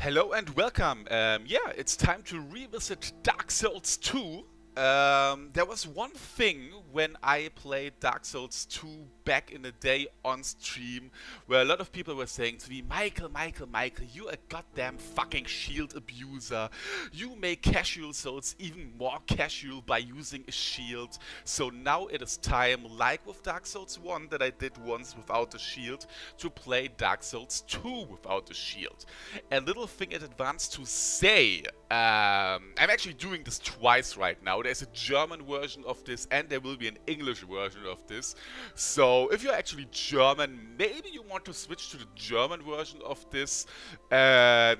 Hello and welcome. Yeah, it's time to revisit Dark Souls 2. There was one thing when I played Dark Souls 2 back in the day on stream where a lot of people were saying to me, Michael, you a goddamn fucking shield abuser. You make casual Souls even more casual by using a shield. So now it is time, like with Dark Souls 1 that I did once without a shield, to play Dark Souls 2 without a shield. A little thing in advance to say, I'm actually doing this twice right now. There's a German version of this and there will be an English version of this. So if you're actually German, maybe you want to switch to the German version of this. And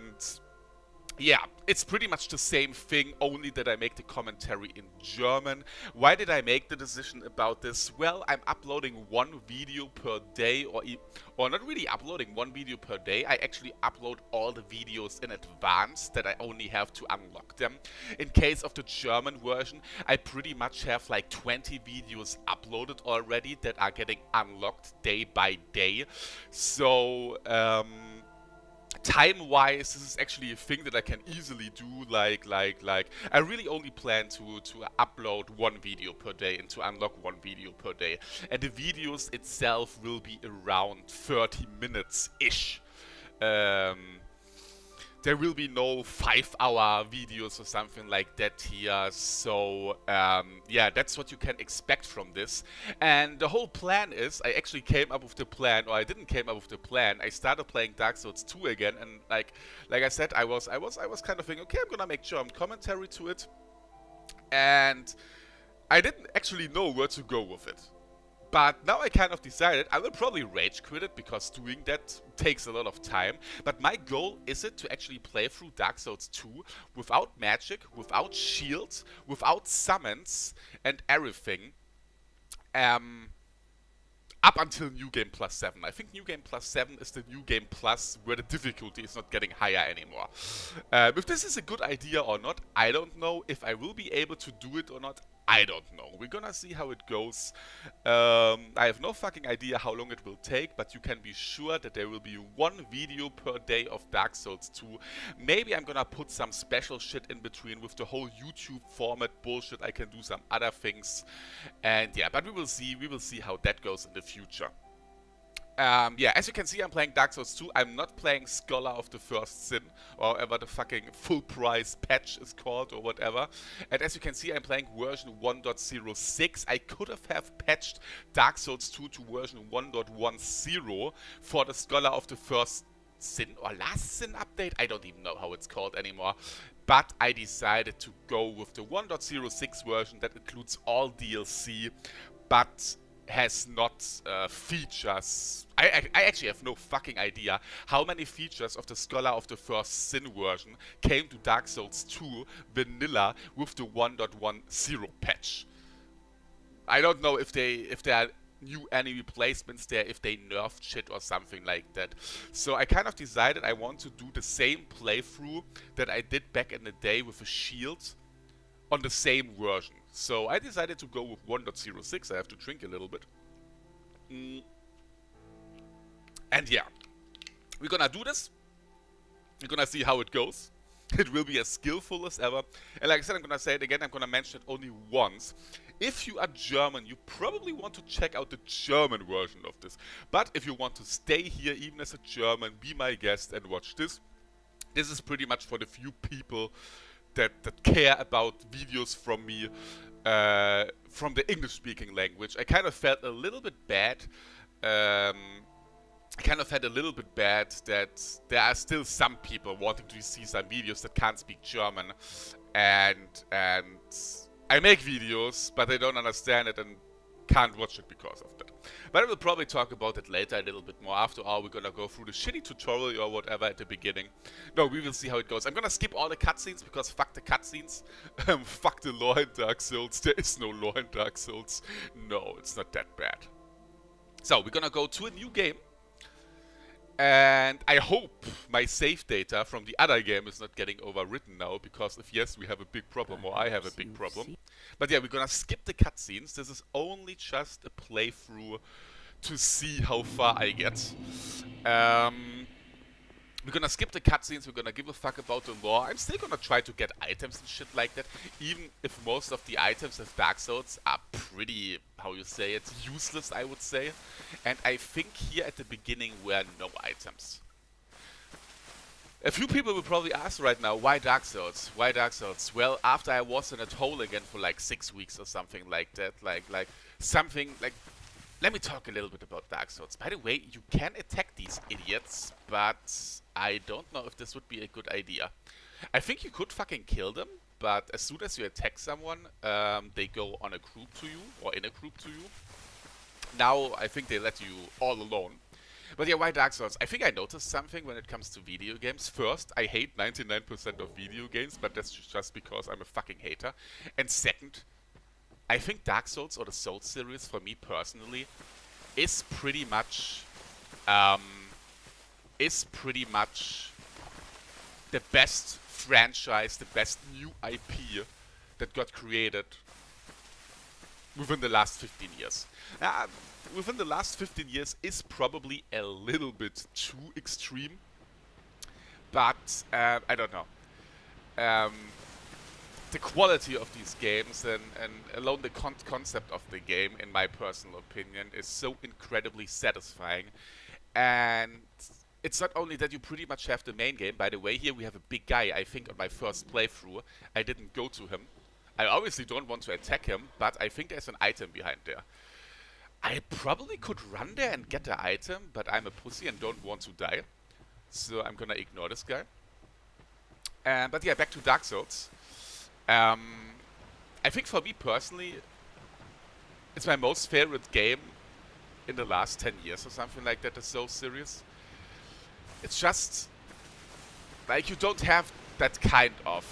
yeah, it's pretty much the same thing, only that I make the commentary in German. Why did I make the decision about this? Well, I'm uploading one video per day, or not really uploading one video per day. I actually upload all the videos in advance that I only have to unlock them. In case of the German version, I pretty much have like 20 videos uploaded already that are getting unlocked day by day. So, time-wise, this is actually a thing that I can easily do. Like, I really only plan to upload one video per day and to unlock one video per day. And the videos itself will be around 30 minutes-ish. There will be no 5-hour videos or something like that here, so yeah, that's what you can expect from this. And the whole plan is, I actually came up with the plan, or I didn't came up with the plan. I started playing Dark Souls 2 again, and like I said, I was kind of thinking, okay, I'm gonna make German commentary to it, and I didn't actually know where to go with it. But now I kind of decided I will probably rage quit it because doing that takes a lot of time. But my goal is it to actually play through Dark Souls 2 without magic, without shields, without summons and everything. Up until New Game Plus 7. I think New Game Plus 7 is the New Game Plus where the difficulty is not getting higher anymore. If this is a good idea or not, I don't know. If I will be able to do it or not, I don't know. We're gonna see how it goes. I have no fucking idea how long it will take, but you can be sure that there will be one video per day of Dark Souls 2. Maybe I'm gonna put some special shit in between with the whole YouTube format bullshit. I can do some other things. And yeah, but we will see how that goes in the future. Yeah, as you can see, I'm playing Dark Souls 2. I'm not playing Scholar of the First Sin, or whatever the fucking full price patch is called, or whatever. And as you can see, I'm playing version 1.06. I could have patched Dark Souls 2 to version 1.10 for the Scholar of the First Sin, or Last Sin update. I don't even know how it's called anymore. But I decided to go with the 1.06 version that includes all DLC, but has not features. I actually have no fucking idea how many features of the Scholar of the First Sin version came to Dark Souls 2 vanilla with the 1.10 patch. I don't know if there are new enemy placements there, if they nerfed shit or something like that. So I kind of decided I want to do the same playthrough that I did back in the day with a shield on the same version. So I decided to go with 1.06. I have to drink a little bit. And yeah, we're gonna do this. We're gonna see how it goes. It will be as skillful as ever. And like I said, I'm gonna say it again, I'm gonna mention it only once. If you are German, you probably want to check out the German version of this. But if you want to stay here, even as a German, be my guest and watch this. This is pretty much for the few people that care about videos from me from the English-speaking language. I kind of felt a little bit bad. I kind of had a little bit bad that there are still some people wanting to see some videos that can't speak German, and I make videos, but they don't understand it and can't watch it because of that. But I will probably talk about it later a little bit more. After all, we're gonna go through the shitty tutorial or whatever at the beginning. No, we will see how it goes. I'm gonna skip all the cutscenes because fuck the cutscenes. Fuck the lore in Dark Souls. There is no lore in Dark Souls. No, it's not that bad. So, we're gonna go to a new game. And I hope my save data from the other game is not getting overwritten now, because if yes, we have a big problem, or I have a big problem. But yeah, we're gonna skip the cutscenes. This is only just a playthrough to see how far I get. We're gonna skip the cutscenes, we're gonna give a fuck about the lore. I'm still gonna try to get items and shit like that, even if most of the items of Dark Souls are pretty, how you say it, useless, I would say. And I think here at the beginning were no items. A few people will probably ask right now, why Dark Souls? Why Dark Souls? Well, after I was in a hole again for like 6 weeks or something like that, let me talk a little bit about Dark Souls. By the way, you can attack these idiots, but I don't know if this would be a good idea. I think you could fucking kill them, but as soon as you attack someone, they go on a group to you, or in a group to you. Now, I think they let you all alone. But yeah, why Dark Souls? I think I noticed something when it comes to video games. First, I hate 99% of video games, but that's just because I'm a fucking hater. And second, I think Dark Souls, or the Souls series, for me personally, is pretty much the best franchise, the best new IP that got created within the last 15 years. Within the last 15 years is probably a little bit too extreme, but I don't know. The quality of these games and alone the concept of the game, in my personal opinion, is so incredibly satisfying. And it's not only that you pretty much have the main game. By the way, here we have a big guy. I think on my first playthrough, I didn't go to him. I obviously don't want to attack him, but I think there's an item behind there. I probably could run there and get the item, but I'm a pussy and don't want to die. So I'm gonna ignore this guy. But yeah, back to Dark Souls. I think for me personally, it's my most favorite game in the last 10 years or something like that, the Souls series. It's just like you don't have that kind of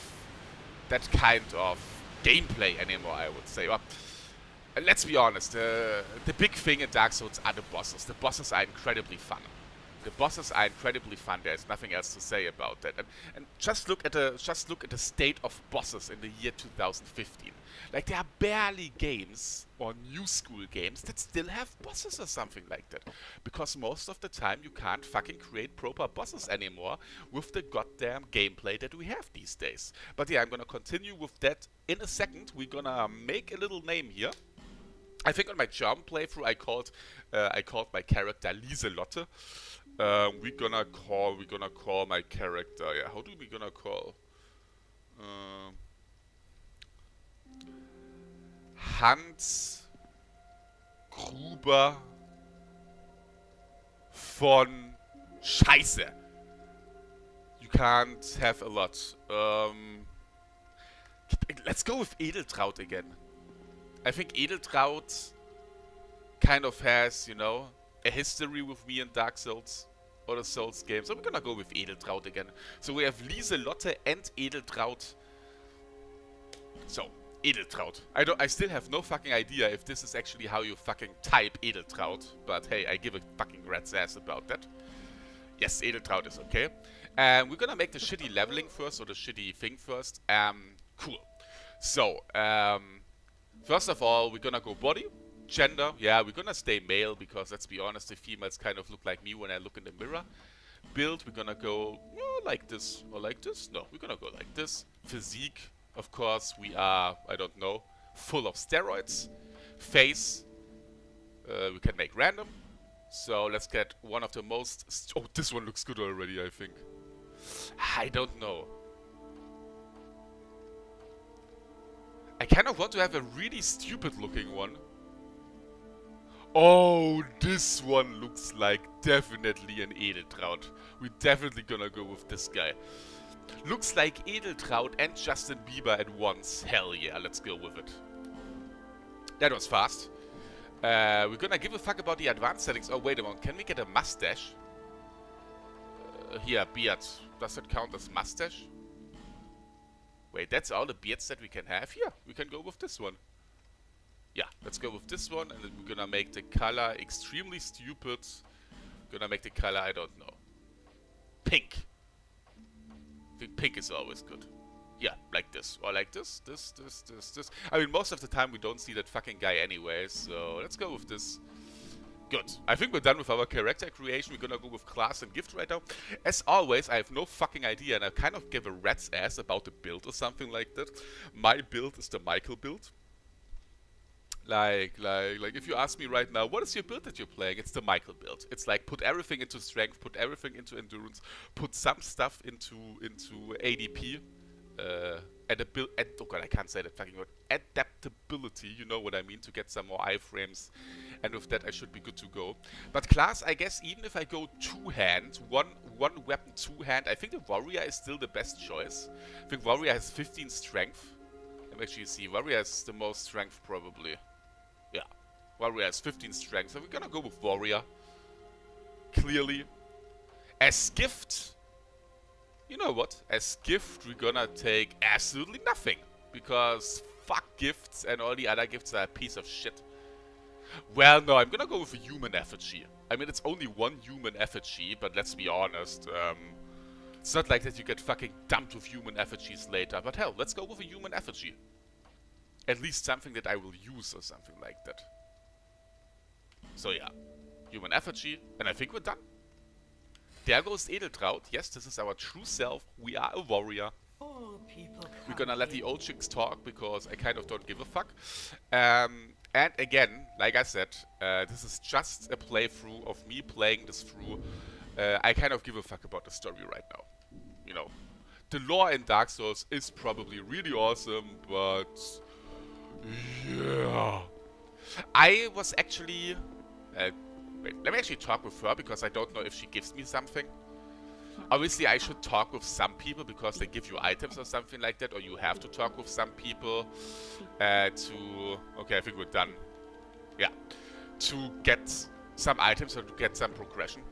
gameplay anymore, I would say. Well, let's be honest, the big thing in Dark Souls are the bosses. The bosses are incredibly fun. There's nothing else to say about that. And just look at the state of bosses in the year 2015. Like, there are barely games or new school games that still have bosses or something like that. Because most of the time you can't fucking create proper bosses anymore with the goddamn gameplay that we have these days. But yeah, I'm gonna continue with that in a second. We're gonna make a little name here. I think on my German playthrough I called my character Lieselotte. We're gonna call my character. Yeah, how do we gonna call? Hans Gruber von Scheiße. You can't have a lot. Let's go with Edeltraut again. I think Edeltraut kind of has, you know, a history with me in Dark Souls or the Souls games. So we're gonna go with Edeltraut again. So we have Lieselotte and Edeltraut. So, Edeltraut. I still have no fucking idea if this is actually how you fucking type Edeltraut. But hey, I give a fucking rat's ass about that. Yes, Edeltraut is okay. We're gonna make the shitty leveling first, or the shitty thing first. Cool. So, first of all, we're gonna go body. Gender, yeah, we're gonna stay male, because let's be honest, the females kind of look like me when I look in the mirror. Build, we're gonna go like this, or like this. No, we're gonna go like this. Physique, of course, we are, I don't know, full of steroids. Face, we can make random. So let's get one of the most... Oh, this one looks good already, I think. I don't know. I kind of want to have a really stupid looking one. Oh, this one looks like definitely an Edeltraut. We're definitely gonna go with this guy. Looks like Edeltraut and Justin Bieber at once. Hell yeah, let's go with it. That was fast. We're gonna give a fuck about the advanced settings. Oh, wait a moment. Can we get a mustache? Here, beard. Does it count as mustache? Wait, that's all the beards that we can have? Yeah, we can go with this one. Yeah, let's go with this one, and then we're gonna make the color extremely stupid. Gonna make the color, I don't know, pink. I think pink is always good. Yeah, like this. Or like this. I mean, most of the time we don't see that fucking guy anyway, so let's go with this. Good. I think we're done with our character creation. We're gonna go with class and gift right now. As always, I have no fucking idea, and I kind of give a rat's ass about the build or something like that. My build is the Michael build. Like, if you ask me right now, what is your build that you're playing? It's the Michael build. It's like, put everything into strength, put everything into endurance, put some stuff into ADP. Oh god, I can't say that fucking word. Adaptability, you know what I mean, to get some more iframes, and with that I should be good to go. But class, I guess, even if I go two-hand, one weapon two-hand, I think the warrior is still the best choice. I think warrior has 15 strength. Let me actually see, warrior has the most strength probably. Yeah, warrior has 15 strength, so we're gonna go with warrior. Clearly. As gift, you know what? As gift, we're gonna take absolutely nothing. Because fuck gifts, and all the other gifts are a piece of shit. Well, no, I'm gonna go with a human effigy. I mean, it's only one human effigy, but let's be honest. It's not like that you get fucking dumped with human effigies later. But hell, let's go with a human effigy. At least something that I will use or something like that. So yeah, human effigy, and I think we're done. There goes Edeltraut. Yes, this is our true self. We are a warrior. We're gonna let the old chicks talk because I kind of don't give a fuck. And again, like I said, this is just a playthrough of me playing this through. I kind of give a fuck about the story right now. You know, the lore in Dark Souls is probably really awesome, but yeah. I was actually... wait, let me actually talk with her because I don't know if she gives me something. Obviously, I should talk with some people because they give you items or something like that, or you have to talk with some people to... Okay, I think we're done. Yeah. To get some items or to get some progression.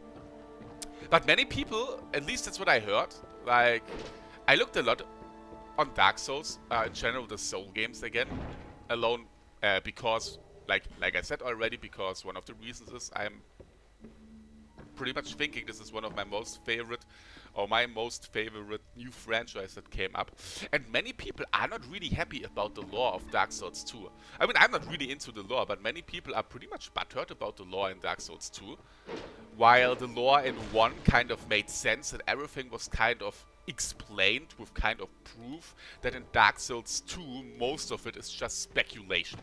But many people, at least that's what I heard, like... I looked a lot on Dark Souls, in general, the Soul games again, alone, because... Like I said already, because one of the reasons is I'm pretty much thinking this is one of my most favorite, or my most favorite new franchise that came up. And many people are not really happy about the lore of Dark Souls 2. I mean, I'm not really into the lore, but many people are pretty much butthurt about the lore in Dark Souls 2. While the lore in 1 kind of made sense and everything was kind of explained with kind of proof, that in Dark Souls 2, most of it is just speculation.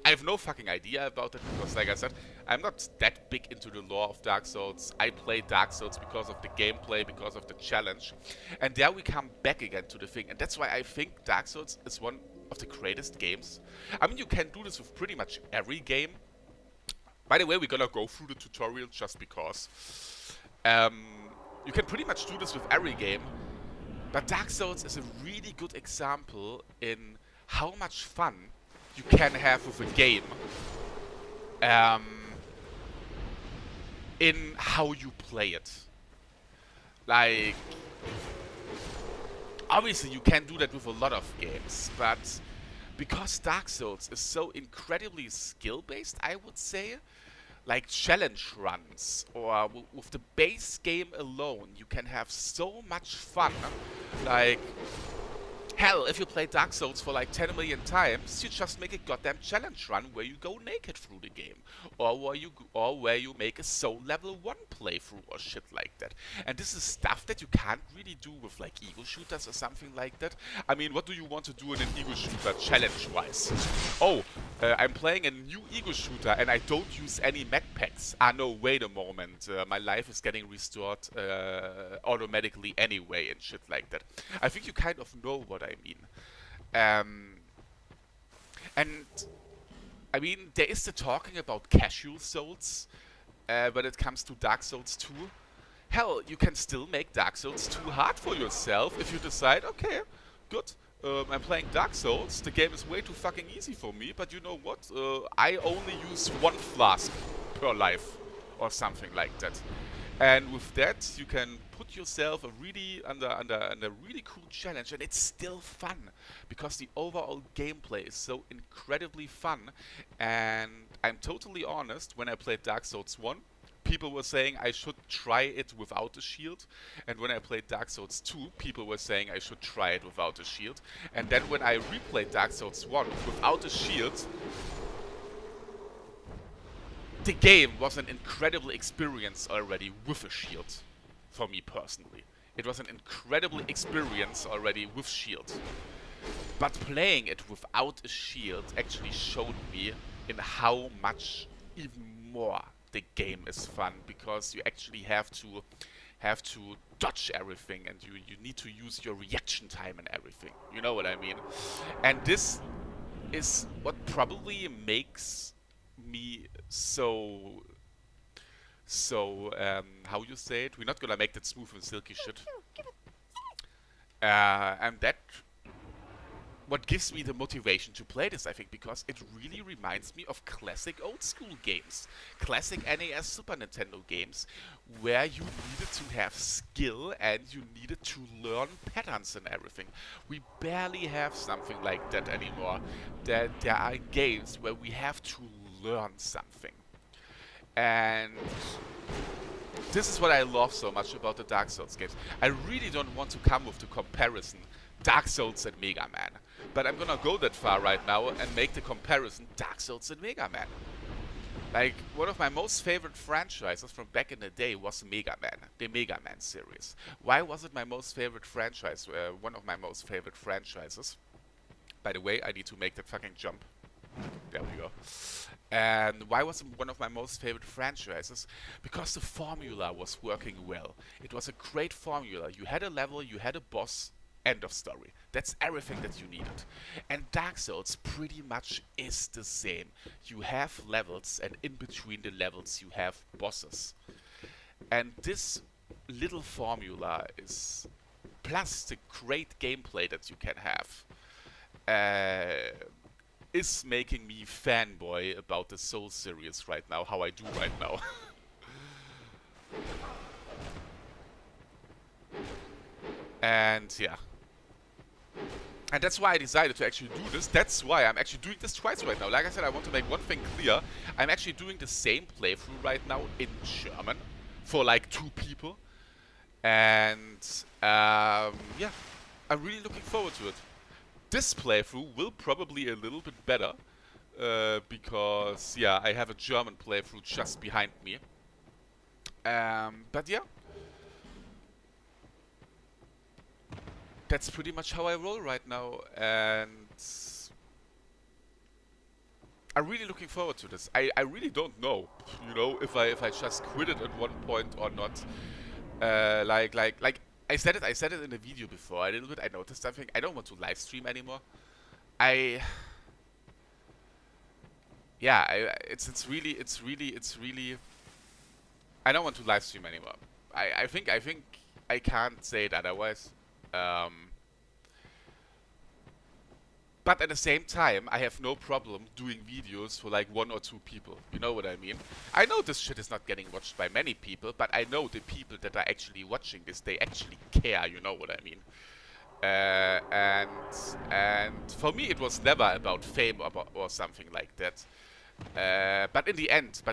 I have no fucking idea about it because, like I said, I'm not that big into the lore of Dark Souls. I play Dark Souls because of the gameplay, because of the challenge. And there we come back again to the thing. And that's why I think Dark Souls is one of the greatest games. I mean, you can do this with pretty much every game. By the way, we're gonna go through the tutorial just because. You can pretty much do this with every game. But Dark Souls is a really good example in how much fun you can have with a game in how you play it. Like, obviously you can do that with a lot of games, but because Dark Souls is so incredibly skill-based, I would say, like challenge runs, or with the base game alone, you can have so much fun. Like, hell, if you play Dark Souls for like 10 million times, you just make a goddamn challenge run where you go naked through the game. Or where you make a Soul Level 1 playthrough or shit like that. And this is stuff that you can't really do with like ego shooters or something like that. I mean, what do you want to do in an ego shooter challenge-wise? Oh, I'm playing a new ego shooter and I don't use any mech packs. Ah no, wait a moment, my life is getting restored automatically anyway and shit like that. I think you kind of know what I mean. And I mean, there is the talking about casual souls when it comes to Dark Souls 2. Hell, you can still make Dark Souls 2 hard for yourself if you decide, okay, good, I'm playing Dark Souls, the game is way too fucking easy for me, but you know what, I only use 1 flask per life, or something like that. And with that, you can put yourself under a really cool challenge, and it's still fun because the overall gameplay is so incredibly fun. And I'm totally honest, when I played Dark Souls 1, people were saying I should try it without a shield, and when I played Dark Souls 2, people were saying I should try it without a shield. And then when I replayed Dark Souls 1 without a shield, the game was an incredible experience already with a shield, for me personally. It was an incredible experience already with shield. But playing it without a shield actually showed me in how much even more the game is fun, because you actually have to dodge everything, and you need to use your reaction time and everything. You know what I mean? And this is what probably makes me how you say it? We're not gonna make that smooth and silky shit. And that what gives me the motivation to play this, I think, because it really reminds me of classic old school games. Classic NES Super Nintendo games, where you needed to have skill and you needed to learn patterns and everything. We barely have something like that anymore. There are games where we have to learn something. And this is what I love so much about the Dark Souls games. I really don't want to come with the comparison Dark Souls and Mega Man, but I'm gonna go that far right now and make the comparison Dark Souls and Mega Man. Like, one of my most favorite franchises from back in the day was Mega Man, the Mega Man series. Why was it my most favorite franchise? One of my most favorite franchises. By the way, I need to make that fucking jump. There we go. And why was it one of my most favorite franchises? Because the formula was working well. It was a great formula. You had a level, you had a boss, end of story. That's everything that you needed. And Dark Souls pretty much is the same. You have levels, and in between the levels you have bosses. And this little formula is, plus the great gameplay that you can have, is making me fanboy about the Souls series right now, how I do right now. And yeah. And that's why I decided to actually do this. That's why I'm actually doing this twice right now. Like I said, I want to make one thing clear. I'm actually doing the same playthrough right now in German for like 2 people. And yeah, I'm really looking forward to it. This playthrough will probably a little bit better, because, yeah, I have a German playthrough just behind me. But yeah, that's pretty much how I roll right now, and I'm really looking forward to this. I really don't know, you know, if I just quit it at one point or not. Like I said it in the video before. A little bit. I noticed something. I don't want to live stream anymore. It's really. I don't want to live stream anymore. I think I can't say it otherwise. But at the same time, I have no problem doing videos for like 1 or 2 people. You know what I mean? I know this shit is not getting watched by many people, but I know the people that are actually watching this, they actually care, you know what I mean? And for me, it was never about fame or something like that. But in the end,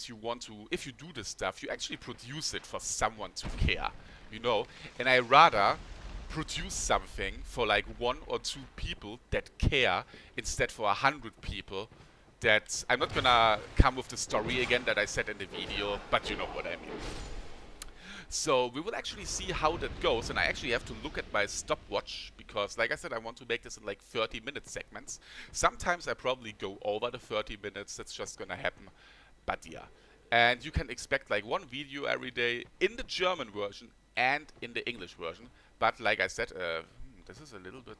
you want to, if you do this stuff, you actually produce it for someone to care, you know? And I rather produce something for like 1 or 2 people that care, instead for 100 people that... I'm not gonna come with the story again that I said in the video, but you know what I mean. So we will actually see how that goes, and I actually have to look at my stopwatch, because like I said, I want to make this in like 30-minute segments. Sometimes I probably go over the 30 minutes, that's just gonna happen, but yeah. And you can expect like 1 video every day in the German version and in the English version. But like I said, this is a little bit...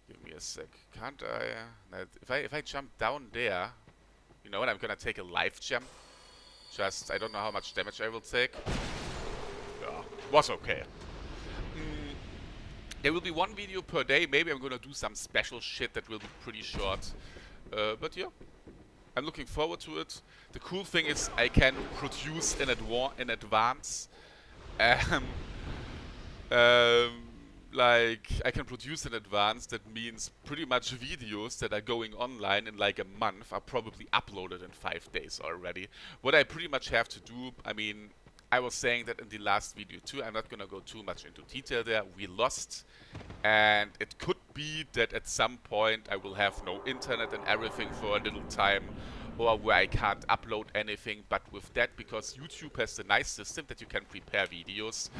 Give me a sec. Can't I... If I jump down there... You know what, I'm gonna take a life gem. Just, I don't know how much damage I will take. Yeah, was okay. There will be 1 video per day. Maybe I'm gonna do some special shit that will be pretty short. But yeah, I'm looking forward to it. The cool thing is I can produce in advance. Like, I can produce in advance. That means pretty much videos that are going online in like a month are probably uploaded in 5 days already. What I pretty much have to do, I mean, I was saying that in the last video too, I'm not gonna go too much into detail there. We lost, and it could be that at some point I will have no internet and everything for a little time, or where I can't upload anything. But with that, because YouTube has the nice system that you can prepare videos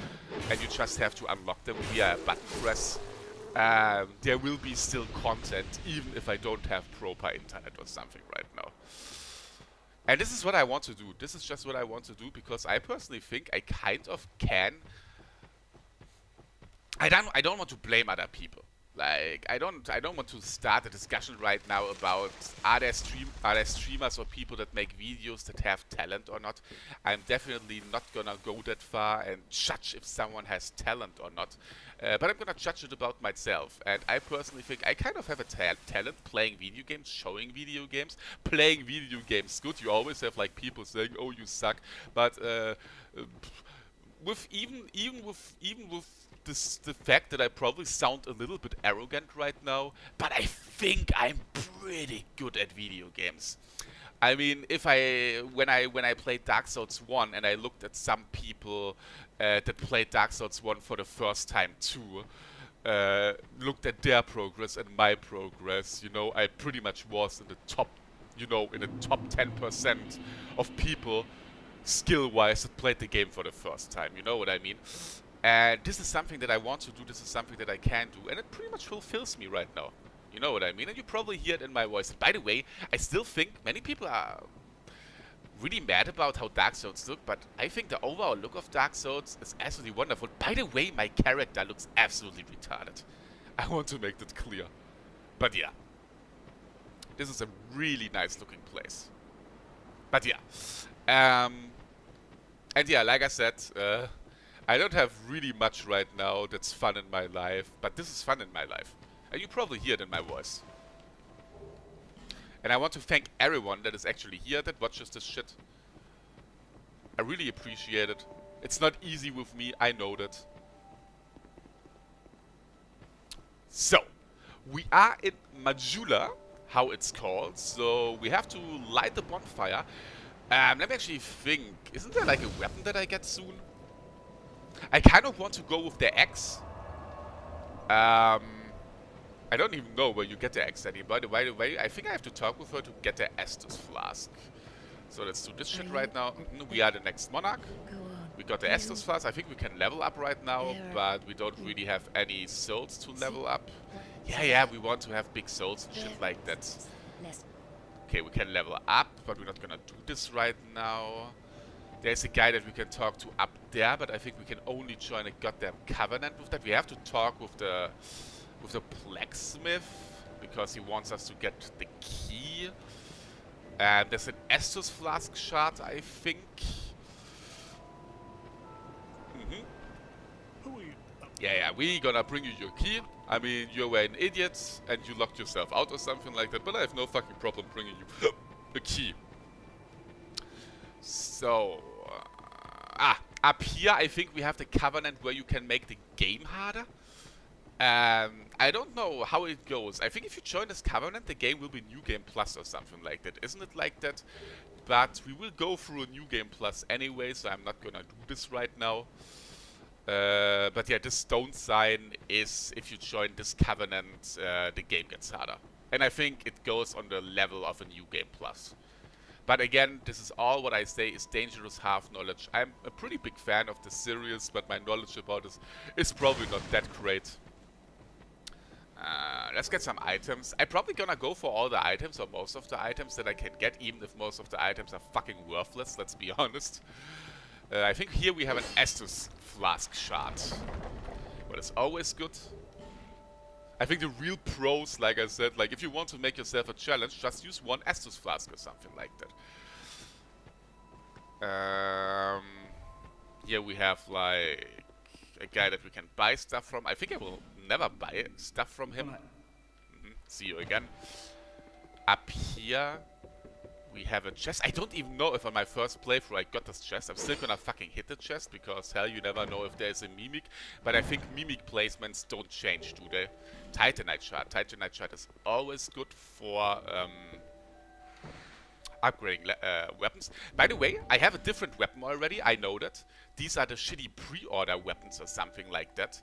and you just have to unlock them via a button press, there will be still content even if I don't have proper internet or something right now. And this is what I want to do. This is just what I want to do because I personally think I kind of can. I don't want to blame other people. Like I don't want to start a discussion right now about are there streamers or people that make videos that have talent or not. I'm definitely not gonna go that far and judge if someone has talent or not. But I'm gonna judge it about myself. And I personally think I kind of have a talent playing video games, showing video games, playing video games good. You always have like people saying, "Oh, you suck," but with even with the fact that I probably sound a little bit arrogant right now, but I think I'm pretty good at video games. I mean, when I played Dark Souls 1 and I looked at some people that played Dark Souls 1 for the first time too, looked at their progress and my progress, you know, I pretty much was in the top, you know, in the top 10% of people skill-wise that played the game for the first time, you know what I mean? And this is something that I want to do, this is something that I can do, and it pretty much fulfills me right now. You know what I mean? And you probably hear it in my voice. And by the way, I still think many people are really mad about how Dark Souls look, but I think the overall look of Dark Souls is absolutely wonderful. By the way, my character looks absolutely retarded. I want to make that clear. But yeah. This is a really nice looking place. But yeah. And yeah, like I said, I don't have really much right now that's fun in my life, but this is fun in my life. And you probably hear it in my voice. And I want to thank everyone that is actually here that watches this shit. I really appreciate it. It's not easy with me, I know that. So, we are in Majula, how it's called. So, we have to light the bonfire. Let me actually think. Isn't there like a weapon that I get soon? I kind of want to go with the axe. I don't even know where you get the axe anymore. By the way, I think I have to talk with her to get the Estus flask. So let's do this shit right now. We are the next monarch. We got the Estus flask. I think we can level up right now, but we don't really have any souls to level up. Yeah, we want to have big souls and shit like that. Okay, we can level up, but we're not gonna do this right now. There's a guy that we can talk to up there, but I think we can only join a goddamn covenant with that. We have to talk with the blacksmith because he wants us to get the key. And there's an Estus flask shard, I think. Yeah, we gonna bring you your key. I mean, you were an idiot and you locked yourself out or something like that, but I have no fucking problem bringing you a key. So, up here I think we have the covenant where you can make the game harder. I don't know how it goes. I think if you join this covenant, the game will be New Game Plus or something like that. Isn't it like that? But we will go through a New Game Plus anyway, so I'm not gonna do this right now. But yeah, this stone sign is, if you join this covenant, the game gets harder. And I think it goes on the level of a New Game Plus. But again, this is all what I say is dangerous half knowledge. I'm a pretty big fan of the series, but my knowledge about this is probably not that great. Let's get some items. I'm probably gonna go for all the items, or most of the items that I can get, even if most of the items are fucking worthless, let's be honest. I think here we have an Estus flask shard. What is always good. I think the real pros, like I said, like if you want to make yourself a challenge, just use one Estus flask or something like that. Here we have like a guy that we can buy stuff from. I think I will never buy stuff from him. See you again. Up here we have a chest. I don't even know if on my first playthrough I got this chest. I'm still gonna fucking hit the chest because hell, you never know if there's a mimic. But I think mimic placements don't change, do they? Titanite shard. Titanite shard is always good for upgrading weapons. By the way, I have a different weapon already. I know that. These are the shitty pre-order weapons or something like that.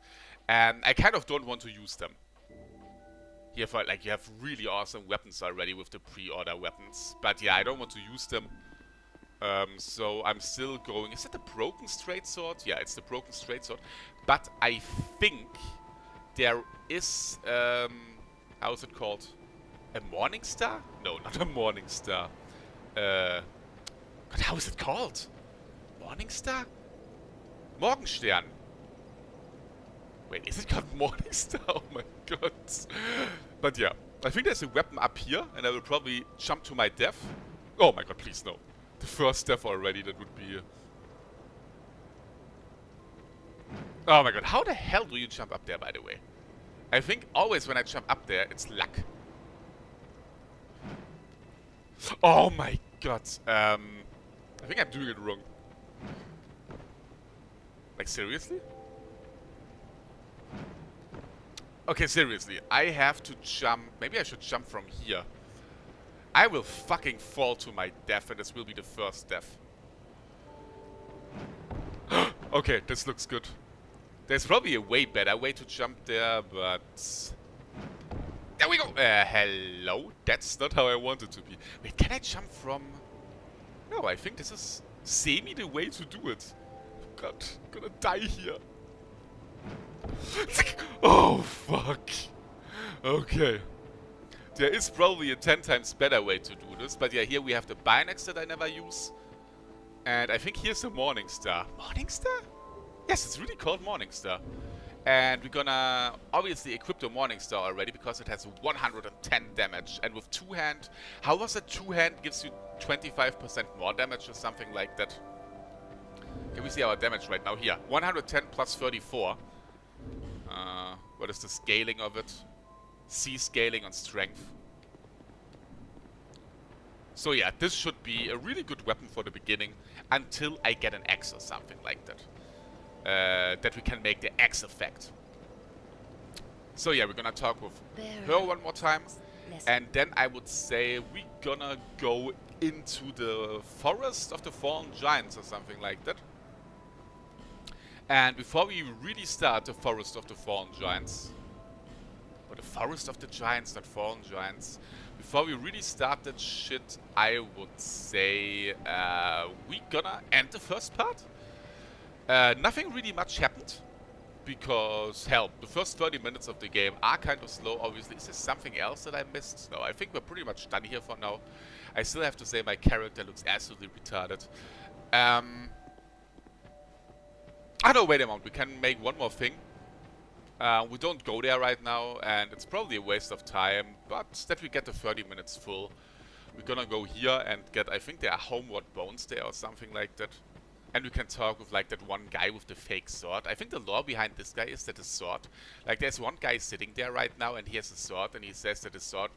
And I kind of don't want to use them. Here, for, like, you have really awesome weapons already with the pre-order weapons. But yeah, I don't want to use them. So I'm still going... Is it the broken straight sword? Yeah, it's the broken straight sword. But I think there is... how is it called? A morning star? No, not a morning star. God, how is it called? Morning star? Morgenstern. Wait, is it called Morning Star? Oh my god. But yeah, I think there's a weapon up here, and I will probably jump to my death. Oh my god, please no. The first death already, that would be... Oh my god, how the hell do you jump up there, by the way? I think always when I jump up there, it's luck. Oh my god. I think I'm doing it wrong. Like, seriously? Okay, seriously. I have to jump... Maybe I should jump from here. I will fucking fall to my death, and this will be the first death. Okay, this looks good. There's probably a way better way to jump there, but... There we go! Hello? That's not how I want it to be. Wait, can I jump from... No, I think this is semi the way to do it. God, I'm gonna die here. Oh, fuck. Okay. There is probably a 10 times better way to do this, but yeah, here we have the Binax that I never use. And I think here's the Morning Star. Morning Star? Yes, it's really called Morning Star. And we're gonna obviously equip the Morning Star already because it has 110 damage. And with two-hand, how was it? Two-hand gives you 25% more damage or something like that. Can we see our damage right now? Here, 110 plus 34. What is the scaling of it? C scaling on strength. So yeah, this should be a really good weapon for the beginning until I get an axe or something like that. That we can make the axe effect. So yeah, we're gonna talk with her one more time. And then I would say we're gonna go into the Forest of the Fallen Giants or something like that. And before we really start the Forest of the Fallen Giants, or the Forest of the Giants, not Fallen Giants, before we really start that shit, I would say we gonna end the first part. Nothing really much happened, because, hell, the first 30 minutes of the game are kind of slow, obviously. Is there something else that I missed? No, I think we're pretty much done here for now. I still have to say my character looks absolutely retarded. Ah no, wait a moment, we can make one more thing. We don't go there right now, and it's probably a waste of time, but that we get the 30 minutes full. We're gonna go here and get, I think there are homeward bones there or something like that. And we can talk with like that one guy with the fake sword. I think the lore behind this guy is that his sword, like there's one guy sitting there right now and he has a sword and he says that his sword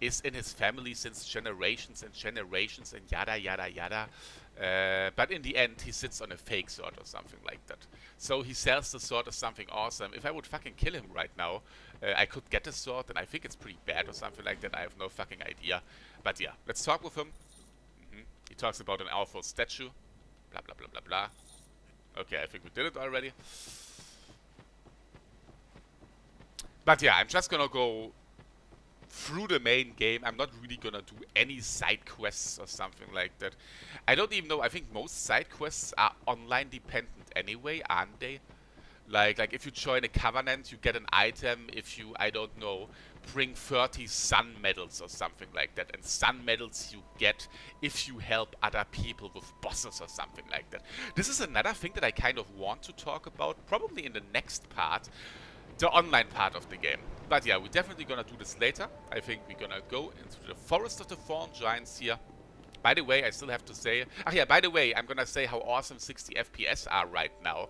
is in his family since generations and generations and yada yada yada. But in the end, he sits on a fake sword or something like that. So he sells the sword as something awesome. If I would fucking kill him right now, I could get the sword, and I think it's pretty bad or something like that. I have no fucking idea. But yeah, let's talk with him. He talks about an awful statue. Blah, blah, blah, blah, blah. Okay, I think we did it already. But yeah, I'm just gonna go through the main game. I'm not really gonna do any side quests or something like that. I don't even know. I think most side quests are online dependent anyway, aren't they? Like if you join a covenant, you get an item if you, I don't know, bring 30 sun medals or something like that. And sun medals you get if you help other people with bosses or something like that. This is another thing that I kind of want to talk about, probably in the next part. The online part of the game. But yeah, we're definitely gonna do this later. I think we're gonna go into the Forest of the Fallen Giants here. By the way, I still have to say... Ah yeah, by the way, I'm gonna say how awesome 60 FPS are right now.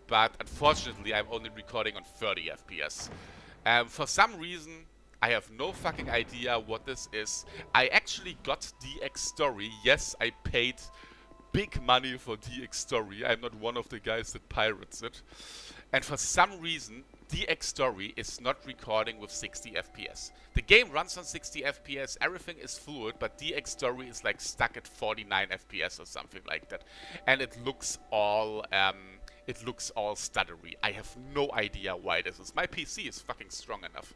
But unfortunately, I'm only recording on 30 FPS. For some reason, I have no fucking idea what this is. I actually got DX Story. Yes, I paid big money for DX Story. I'm not one of the guys that pirates it. And for some reason, DX Story is not recording with 60 FPS. The game runs on 60 FPS, everything is fluid, but DX Story is like stuck at 49 FPS or something like that. And it looks all stuttery. I have no idea why this is. My PC is fucking strong enough.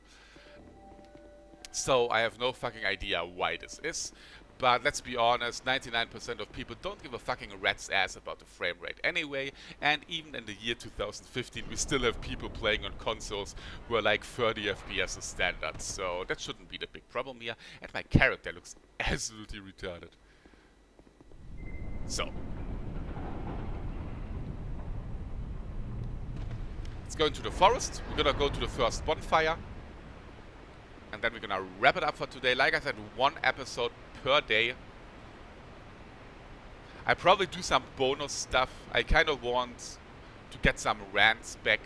So I have no fucking idea why this is. But let's be honest, 99% of people don't give a fucking rat's ass about the frame rate anyway. And even in the year 2015, we still have people playing on consoles who are like 30 FPS is standard. So that shouldn't be the big problem here. And my character looks absolutely retarded. So. Let's go into the forest. We're gonna go to the first bonfire. And then we're gonna wrap it up for today. Like I said, 1 episode per day. I probably do some bonus stuff. I kind of want to get some rants back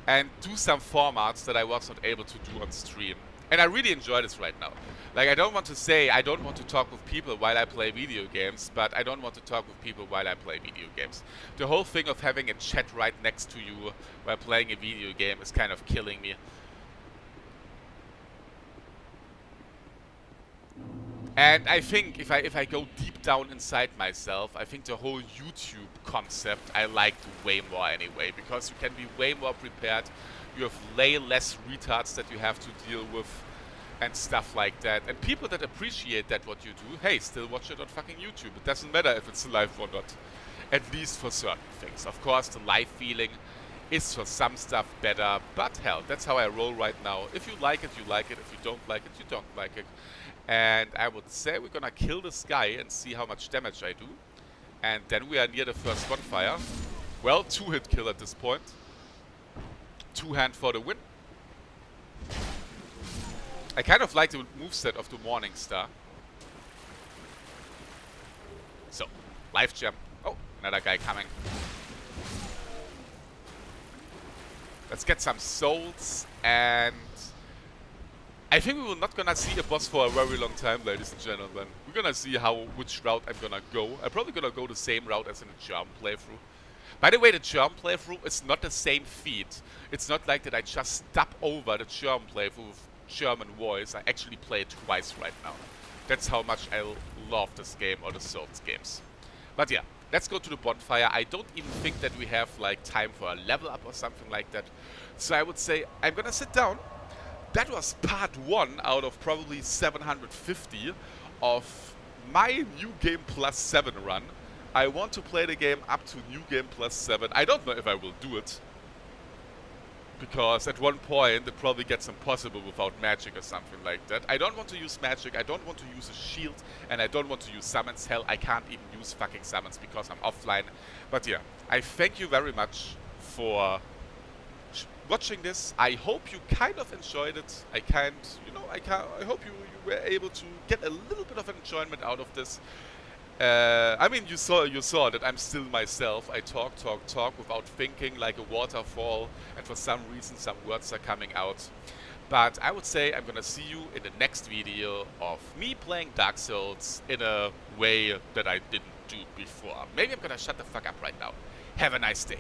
and do some formats that I was not able to do on stream. And I really enjoy this right now. Like, I don't want to say I don't want to talk with people while I play video games, but I don't want to talk with people while I play video games. The whole thing of having a chat right next to you while playing a video game is kind of killing me. And I think if I go deep down inside myself, I think the whole YouTube concept I liked way more anyway, because you can be way more prepared. You have way less retards that you have to deal with and stuff like that. And people that appreciate that what you do, hey, still watch it on fucking YouTube. It doesn't matter if it's live or not, at least for certain things. Of course, the live feeling is for some stuff better, but hell, that's how I roll right now. If you like it, you like it. If you don't like it, you don't like it. And I would say we're gonna kill this guy and see how much damage I do. And then we are near the first bonfire. Well, 2-hit kill at this point. 2-hand for the win. I kind of like the moveset of the Morning Star. So, life gem. Oh, another guy coming. Let's get some souls, and I think we will not gonna see a boss for a very long time, ladies and gentlemen. We're gonna see which route I'm gonna go. I'm probably gonna go the same route as in the German playthrough. By the way, the German playthrough is not the same feat. It's not like that I just stop over the German playthrough with German voice. I actually play it twice right now. That's how much I love this game or the Souls games. But yeah, let's go to the bonfire. I don't even think that we have like time for a level up or something like that. So I would say I'm gonna sit down. That was part 1 out of probably 750 of my New Game Plus 7 run. I want to play the game up to New Game Plus 7. I don't know if I will do it, because at one point it probably gets impossible without magic or something like that. I don't want to use magic, I don't want to use a shield, and I don't want to use summons. Hell, I can't even use fucking summons because I'm offline. But yeah, I thank you very much for watching this. I hope you kind of enjoyed it. I hope you were able to get a little bit of enjoyment out of this. I mean, you saw that I'm still myself. I talk without thinking, like a waterfall, and for some reason some words are coming out. But I would say I'm gonna see you in the next video of me playing Dark Souls in a way that I didn't do before. Maybe I'm gonna shut the fuck up right now. Have a nice day.